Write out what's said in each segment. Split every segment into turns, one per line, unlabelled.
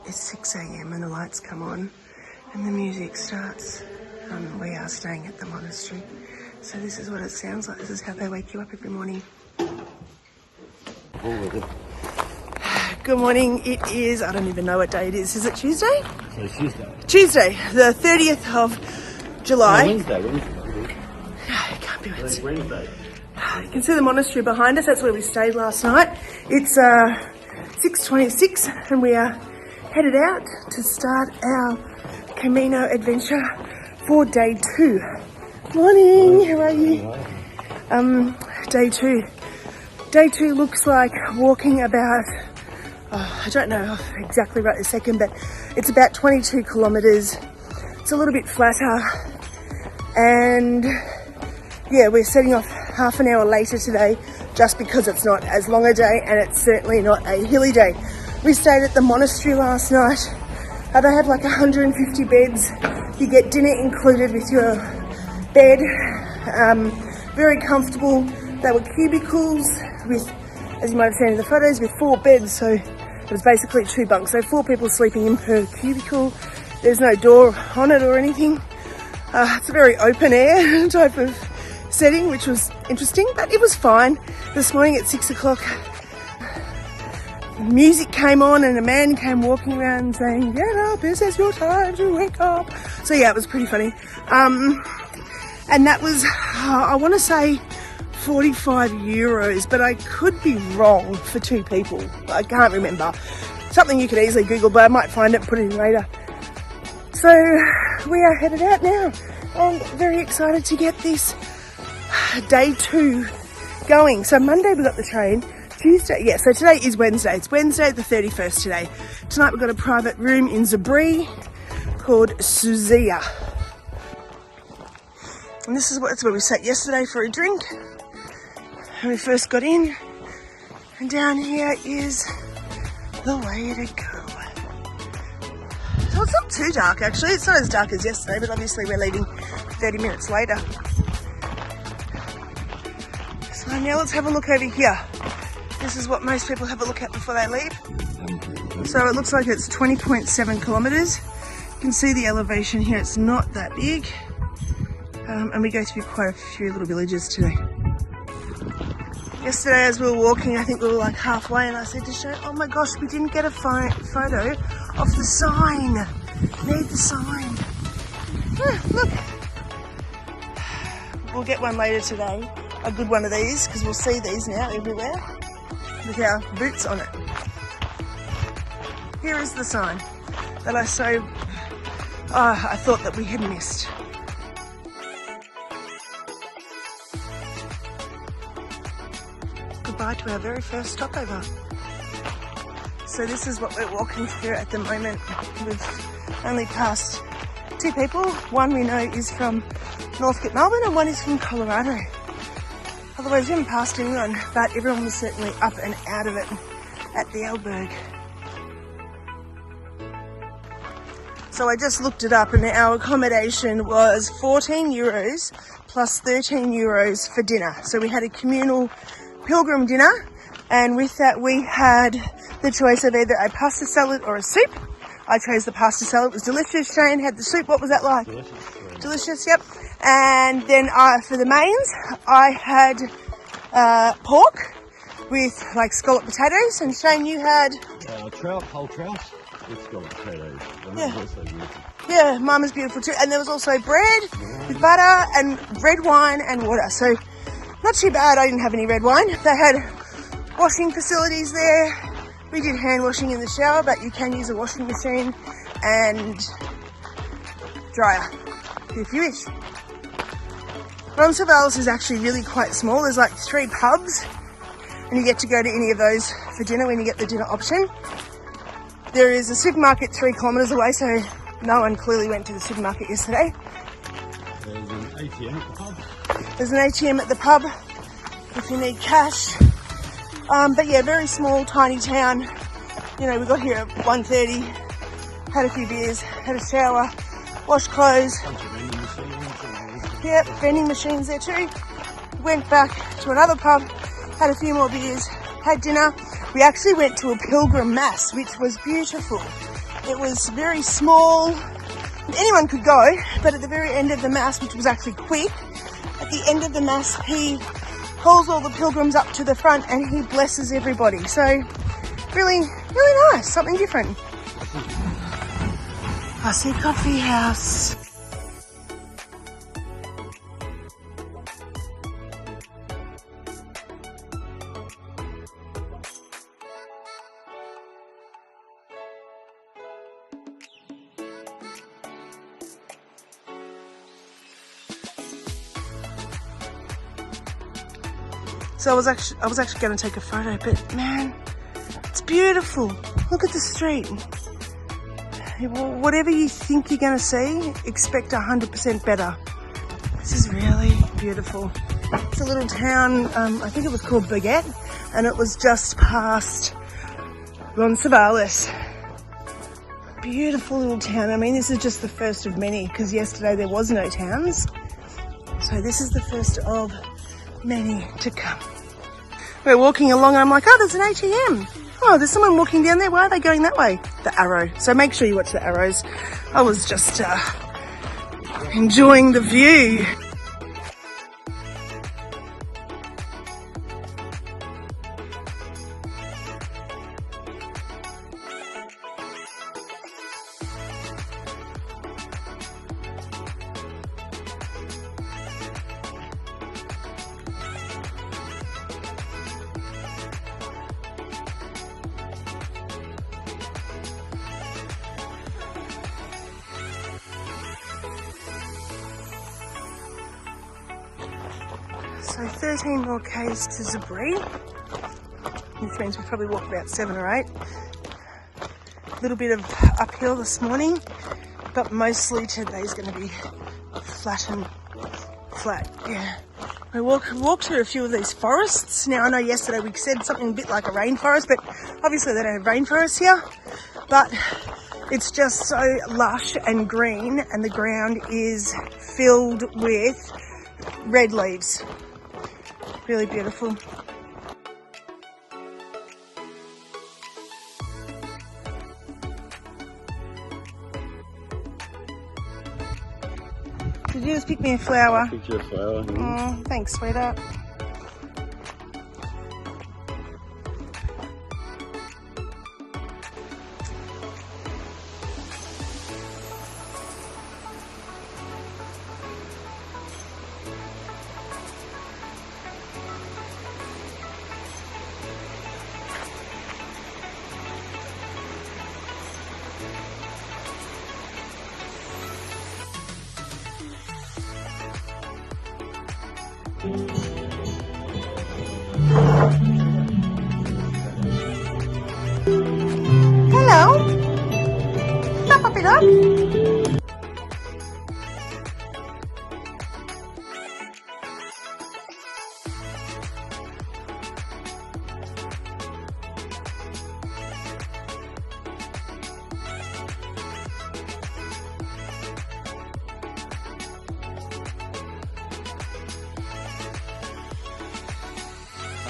It's 6 a.m. and the lights come on and the music starts. We are staying at the monastery. So this is what it sounds like. This is how they wake you up every morning. Good morning. It is, I don't even know what day it is. Is it Tuesday?
It's Tuesday.
Tuesday, the 30th of July.
Wednesday.
No, it can't be Wednesday.
Wednesday.
You can see the monastery behind us. That's where we stayed last night. It's 6:26 and we are headed out to start our Camino adventure for day 2. Morning, how are you? Day 2. Day 2 looks like walking about, I don't know exactly right this second, but it's about 22 kilometres. It's a little bit flatter. And yeah, we're setting off half an hour later today just because it's not as long a day and it's certainly not a hilly day. We stayed at the monastery last night. They have like 150 beds. You get dinner included with your bed. Very comfortable. They were cubicles with, as you might have seen in the photos, with 4 beds. So it was basically 2 bunks. So 4 people sleeping in per cubicle. There's no door on it or anything. It's a very open air type of setting, which was interesting, but it was fine. This morning at 6 o'clock, music came on and a man came walking around saying, "Get up, this is your time to wake up." So yeah, it was pretty funny. And that was, I want to say 45 euros, but I could be wrong for 2 people. I can't remember. Something you could easily Google, but I might find it and put it in later. So we are headed out now and very excited to get this day 2 going. So Monday we got the train. Tuesday, yeah, so today is Wednesday. It's Wednesday the 31st today. Tonight we've got a private room in Zubiri called Zubiri. And this is where we sat yesterday for a drink when we first got in. And down here is the way to go. So it's not too dark actually. It's not as dark as yesterday, but obviously we're leaving 30 minutes later. So now let's have a look over here. This is what most people have a look at before they leave. So it looks like it's 20.7 kilometres. You can see the elevation here, it's not that big. And we go through quite a few little villages today. Yesterday as we were walking, I think we were like halfway and I said to Shane, "Oh my gosh, we didn't get a photo of the sign. Need the sign." Look. We'll get one later today. A good one of these, because we'll see these now everywhere with our boots on it. Here is the sign that I thought that we had missed. Goodbye to our very first stopover. So this is what we're walking through at the moment. We've only passed 2 people. One we know is from Northcote, Melbourne, and one is from Colorado. Otherwise, we haven't passed anyone, but everyone was certainly up and out of it at the albergue. So I just looked it up and our accommodation was 14 euros plus 13 euros for dinner. So we had a communal pilgrim dinner, and with that we had the choice of either a pasta salad or a soup. I chose the pasta salad. It was delicious. Shane had the soup. What was that like? Delicious, yep. And then for the mains, I had pork with like scallop potatoes, and Shane, you had
trout, whole trout with scallop potatoes.
Yeah, Mama's beautiful too. And there was also bread with butter and red wine and water. So not too bad. I didn't have any red wine. They had washing facilities there. We did hand washing in the shower, but you can use a washing machine and dryer if you wish. Roncesvalles is actually really quite small. There's like 3 pubs and you get to go to any of those for dinner when you get the dinner option. There is a supermarket 3 kilometres away, so no one clearly went to the supermarket yesterday.
There's an ATM at the pub.
There's an ATM at the pub if you need cash. But yeah, very small, tiny town. You know, we got here at 1:30, had a few beers, had a shower, washed clothes. Yep, vending machines there too. Went back to another pub, had a few more beers, had dinner. We actually went to a pilgrim mass, which was beautiful. It was very small. Anyone could go, but at the very end of the Mass, which was actually quick, at the end of the Mass, he pulls all the pilgrims up to the front and he blesses everybody. So really, really nice, something different. Fussy Coffee House. So I was actually going to take a photo, but man, it's beautiful. Look at the street. Whatever you think you're going to see, expect 100% better. This is really beautiful. It's a little town, I think it was called Baguette, and it was just past Roncesvalles. Beautiful little town. I mean, this is just the first of many, because yesterday there was no towns. So this is the first of many to come. We're walking along and I'm like, oh, there's an ATM. Oh, there's someone walking down there. Why are they going that way? The arrow. So make sure you watch the arrows. I was just enjoying the view. So 13 more Ks to Zubiri, which means we probably walk about 7 or 8. A little bit of uphill this morning, but mostly today's going to be flat. Yeah. We walked through a few of these forests. Now I know yesterday we said something a bit like a rainforest, but obviously they don't have rainforests here. But it's just so lush and green, and the ground is filled with red leaves. Really beautiful. Did you just pick me a flower?
I picked you a flower.
Oh, thanks, sweetheart. Hello. Pop it up.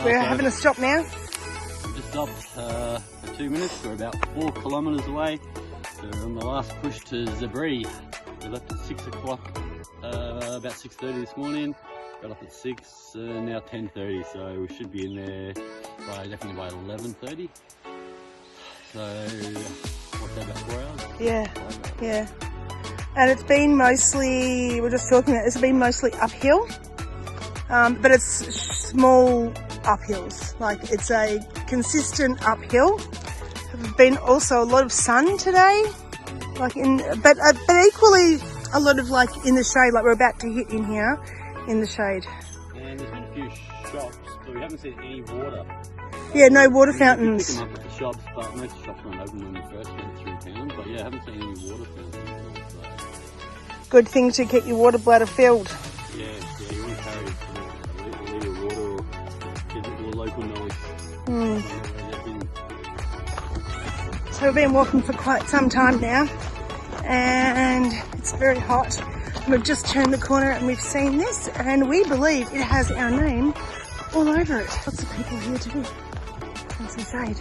We're having a stop now.
We just stopped for 2 minutes. We're about 4 kilometres away. So we're on the last push to Zubiri. We left at 6 o'clock, about 6:30 this morning. Got up at 6, now 10:30. So we should be in there definitely by 11:30. So what's that, about 4 hours?
Yeah, yeah. And it's been mostly, we're just talking about, it's been mostly uphill. But it's small uphills, like it's a consistent uphill. There's been also a lot of sun today, like but equally a lot of like in the shade, like we're about to hit in here in the shade.
And there's been a few shops, but we haven't seen any water.
Yeah, no water
We
fountains.
pick them up at the shops, but most shops weren't open when we first went through town. But yeah, I haven't seen any water fountains. So.
Good thing to get your water bladder filled.
Yeah, you want to carry a litre of water or get a little local knowledge.
So we've been walking for quite some time now, and it's very hot. We've just turned the corner and we've seen this, and we believe it has our name all over it. Lots of people here too. And some shade.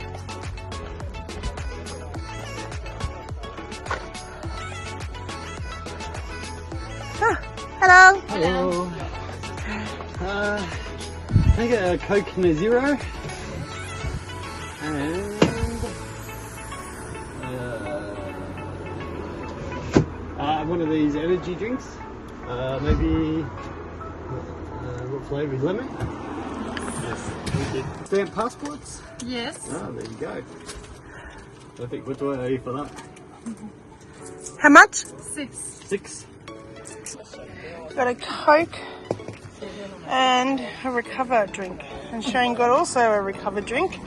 Hello.
Hello. Can I get a Coke and a Zero? And one of these energy drinks. Maybe what flavour is lemon? Yes, thank you. Stamp passports?
Yes.
Oh, there you go. Perfect. What do I owe you for that?
How much?
6.
6.
Got a Coke and a Recover drink. And Shane got also a Recover drink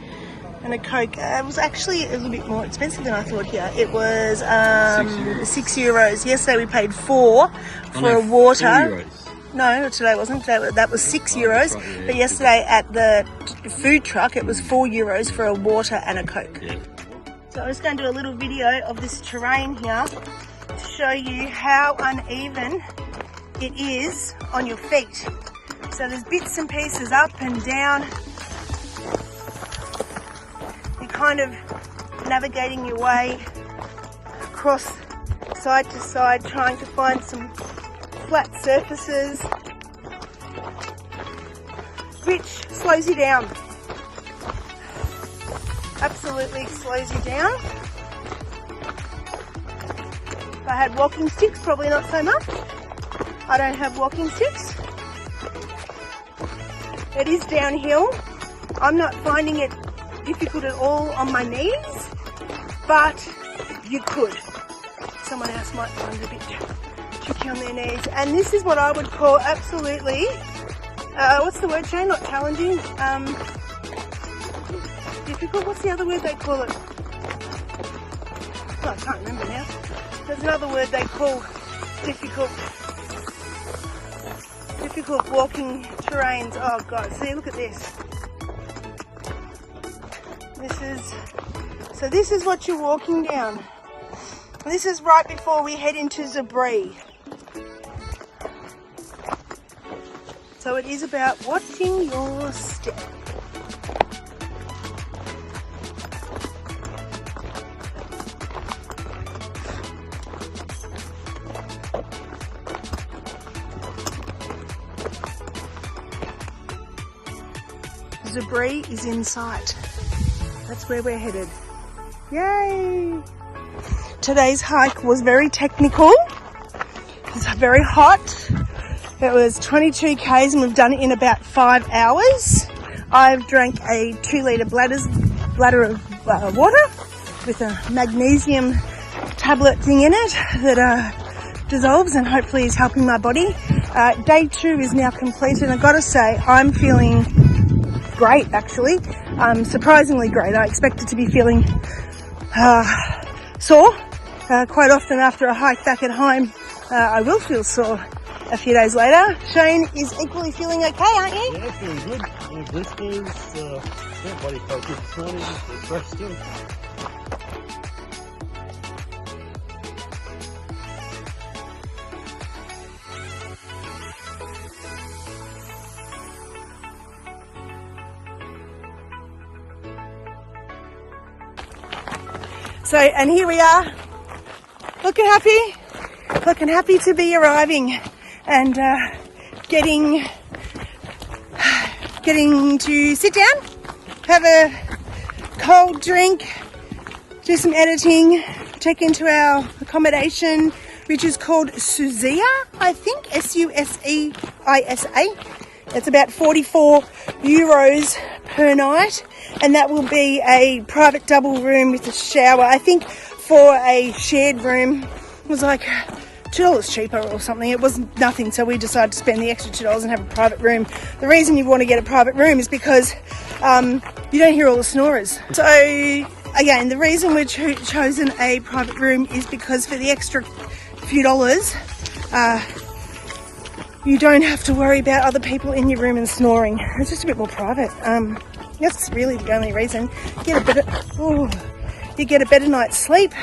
and a Coke. It was actually a little bit more expensive than I thought here. It was €6. Yesterday we paid 4 for a water.
€4.
No, today wasn't. That was €6.
Right, yeah.
But yesterday at the food truck it was €4 for a water and a Coke.
Yeah.
So I'm just going to do a little video of this terrain here to show you how uneven it is on your feet. So there's bits and pieces up and down. You're kind of navigating your way across side to side, trying to find some flat surfaces, which slows you down. Absolutely slows you down. If I had walking sticks, probably not so much. I don't have walking sticks. It is downhill. I'm not finding it difficult at all on my knees, but you could. Someone else might find it a bit tricky on their knees. And this is what I would call absolutely, what's the word, Shane? Not challenging. Difficult. What's the other word they call it? Oh, I can't remember now. There's another word they call difficult. Difficult walking terrains. Oh God, see, look at this. This is what you're walking down. This is right before we head into Zubiri. So it is about watching your step. Zubiri is in sight. That's where we're headed. Yay! Today's hike was very technical. It was very hot. It was 22 k's and we've done it in about 5 hours. I've drank a 2-litre bladder of water with a magnesium tablet thing in it that dissolves and hopefully is helping my body. Day 2 is now completed and I've got to say I'm feeling great actually, surprisingly great. I expected to be feeling sore. Quite often after a hike back at home, I will feel sore a few days later. Shane is equally feeling okay, aren't you?
Yeah, feeling good. No blisters. Yeah, body felt good this morning. It's fresh still.
So, and here we are, looking happy to be arriving and getting to sit down, have a cold drink, do some editing, check into our accommodation, which is called Susia, I think, S-U-S-E-I-S-A. It's about €44 per night, and that will be a private double room with a shower. I think for a shared room it was like $2 cheaper or something. It was nothing, so we decided to spend the extra $2 and have a private room. The reason you want to get a private room is because you don't hear all the snorers. So again, the reason we've chosen a private room is because for the extra few dollars, you don't have to worry about other people in your room and snoring. It's just a bit more private. That's really the only reason. You get a better night's sleep.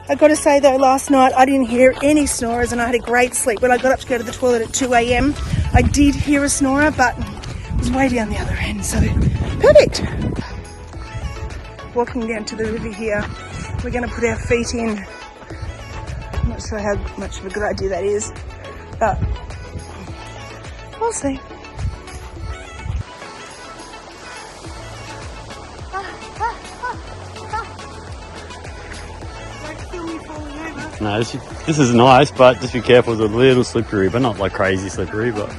I've got to say though, last night I didn't hear any snorers and I had a great sleep. When I got up to go to the toilet at 2 a.m, I did hear a snorer, but it was way down the other end, so perfect. Walking down to the river here, we're going to put our feet in. I'm not sure how much of a good idea that is. but we'll see. Don't kill me falling over.
No, this is nice, but just be careful. It's a little slippery, but not like crazy slippery. But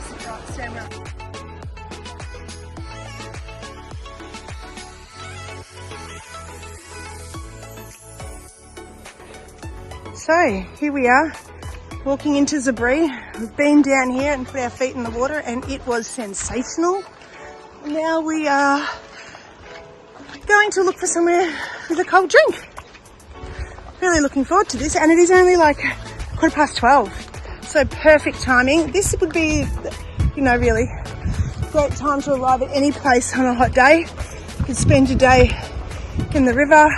so here we are, walking into Zubiri. We've been down here and put our feet in the water, and it was sensational. Now we are going to look for somewhere with a cold drink. Really looking forward to this, and it is only like 12:15, so perfect timing. This would be, you know, really great time to arrive at any place on a hot day. You could spend your day in the river,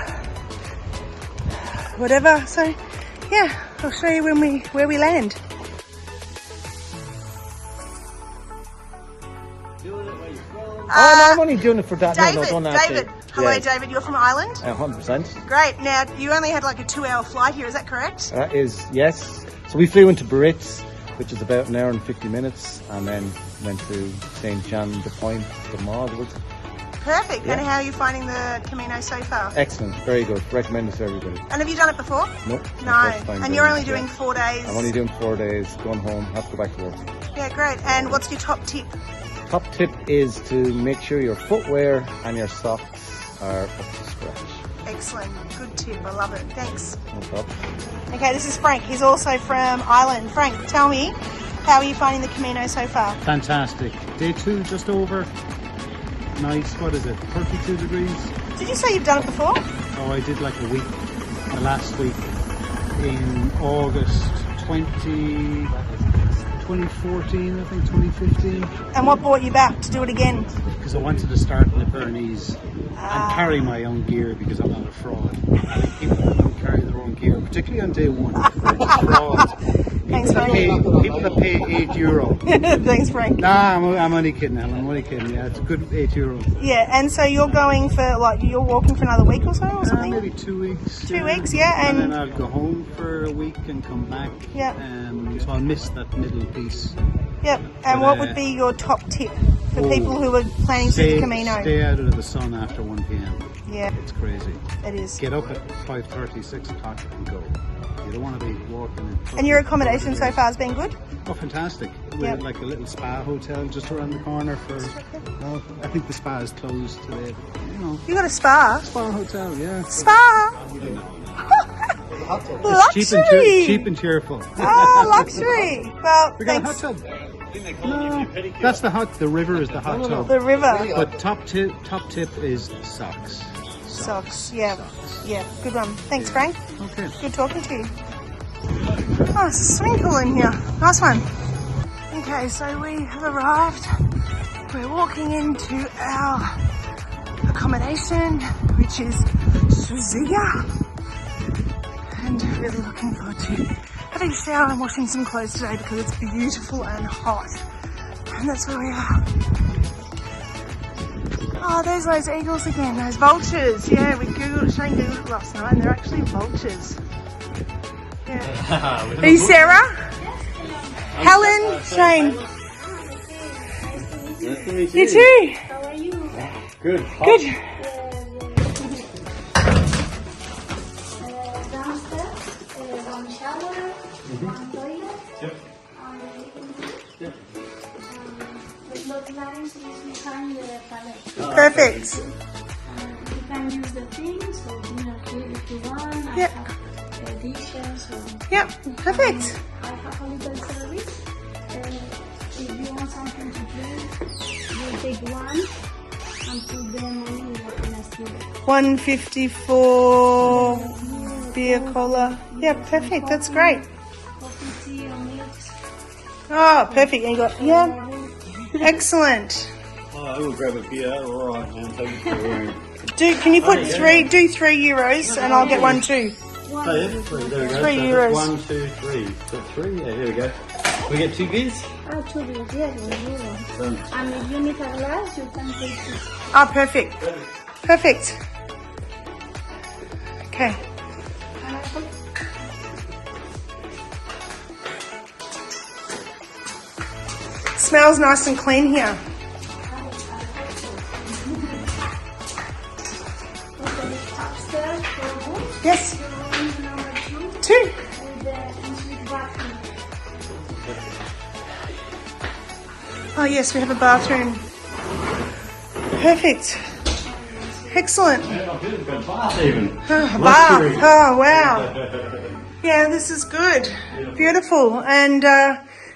whatever. So yeah, I'll show you where we land.
Oh, no, I'm only doing it for that.
David. Hello, David. You're from Ireland?
100%.
Great. Now, you only had like a 2-hour flight here, is that correct?
That is, yes. So we flew into Biarritz, which is about an hour and 50 minutes, and then went to St. John de Point, the Maud.
Perfect.
Yeah.
And how are you finding the Camino so far?
Excellent. Very good. Recommend it to everybody.
And have you done it before?
Nope.
No. And you're only doing 4 days?
I'm only doing 4 days, going home, have to go back to work.
Yeah, great. And what's your top tip?
Top tip is to make sure your footwear and your socks are up to scratch.
Excellent. Good tip. I love it. Thanks.
No problem.
Okay, this is Frank. He's also from Ireland. Frank, tell me, how are you finding the Camino so far?
Fantastic. Day 2 just over. Nice. What is it? 32 degrees.
Did you say you've done it before?
Oh, I did like a week, the last week in August 2014, I think 2015.
And what brought you back to do it again?
Because I wanted to start in the Pyrenees and carry my own gear because I'm not a fraud. I think people that don't carry their own gear, particularly on day 1, are just frauds.
Thanks, Frank.
People that pay €8.
Thanks, Frank.
Nah, I'm only kidding, Helen. I'm only kidding. Yeah, it's a good €8.
Yeah, and so you're going for, like, you're walking for another week or so or something?
Maybe 2 weeks.
2 weeks, yeah.
And then I'll go home for a week and come back.
Yeah.
So I'll miss that middle piece.
Yep. And what would be your top tip for people who are planning to do the Camino?
Stay out of the sun after 1 p.m.
Yeah.
It's crazy.
It is.
Get up at 5:30, 6 o'clock and go. You don't want to be walking.
And your accommodation so far has been good?
Oh, fantastic. We had like a little spa hotel just around the corner for, well, I think the spa is closed today, but, you know.
You got a spa?
Spa hotel, yeah.
Spa?
It's
Luxury!
cheap and cheerful.
Oh, luxury. Well,
We got a hot
thanks.
tub. No, that's the river is the hot tub.
The river.
But top tip is socks.
Socks, yeah. Yeah, good one. Thanks, Frank.
Okay.
Good talking to you. Oh, it's a swimming pool in here. Nice one. Okay, so we have arrived. We're walking into our accommodation, which is Suziga. And really looking forward to having a shower and washing some clothes today because it's beautiful and hot. And that's where we are. Oh, there's those eagles again, those vultures. Yeah, Shane googled it last night and they're actually vultures. Yeah. Are you Sarah? Helen? Shane?
nice to meet
You too?
How are you?
Good.
Good.
Downstairs, one shower, one toilet,
Yep. Yep.
the cloth lines is behind the pallet.
Perfect.
You can use the things, so dinner here if you want.
Yep.
I have dishes.
Yep, perfect.
I have a little service. If you want something to drink, you take one and put the money in the plastic.
154 beer cola. Yeah, perfect. That's great.
Coffee, tea, or milk.
Oh, perfect. And you got, yeah. Excellent.
Oh, I will grab a beer. All right, and take it to the room.
Can you put do €3 and I'll get one too.
Oh, yeah, there we go.
€3.
So 1, 2, 3. Got 3? Yeah, here we go. We get 2 beers?
2 beers, yes, €1.
Done.
And if you need a glass, you can take it.
Oh, perfect. Perfect. Okay. smells nice and clean here.
Okay, upstairs for room.
Yes,
Room number 2
2.
with the ensuite bathroom.
Oh yes, we have a bathroom. Perfect. Excellent.
Bath even.
Oh, a bath. Oh wow. Yeah, this is good. Beautiful. And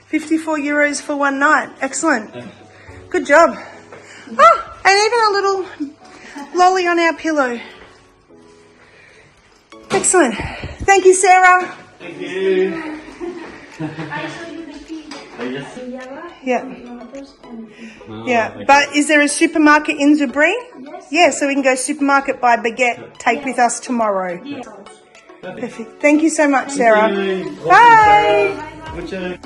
54 euros for one night. Excellent. Good job. Oh, and even a little lolly on our pillow. Excellent. Thank you, Sarah.
Thank you.
I show you the key.
Yes.
Yeah.
Oh,
Yeah.
okay.
But is there a supermarket in Zubri?
Yes.
Yeah, so we can go supermarket, buy baguette, take with us tomorrow.
Yes.
Perfect. Thank you so much, Sarah.
Bye.
Bye.
Bye.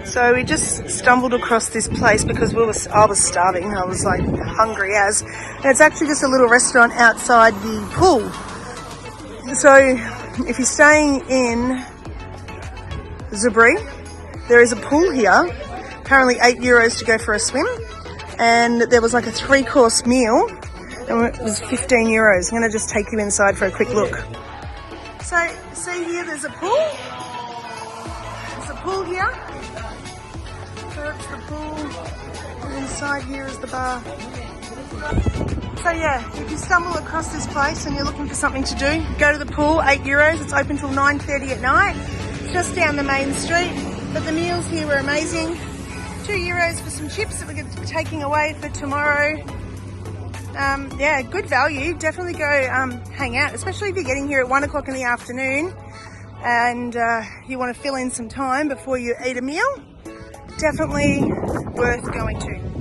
So we just stumbled across this place because I was starving. I was like hungry as. And it's actually just a little restaurant outside the pool. So if you're staying in Zubri, there is a pool here. Apparently 8 euros to go for a swim. And there was like a 3-course meal. And it was 15 euros. I'm going to just take you inside for a quick look. So see here, there's a pool. There's a pool here. So that's the pool, and inside here is the bar. So yeah, if you stumble across this place and you're looking for something to do, go to the pool, 8 euros, it's open till 9:30 at night, just down the main street. But the meals here were amazing. 2 euros for some chips that we're taking away for tomorrow. Yeah, good value. Definitely go hang out, especially if you're getting here at 1 o'clock in the afternoon and you want to fill in some time before you eat a meal. Definitely worth going to.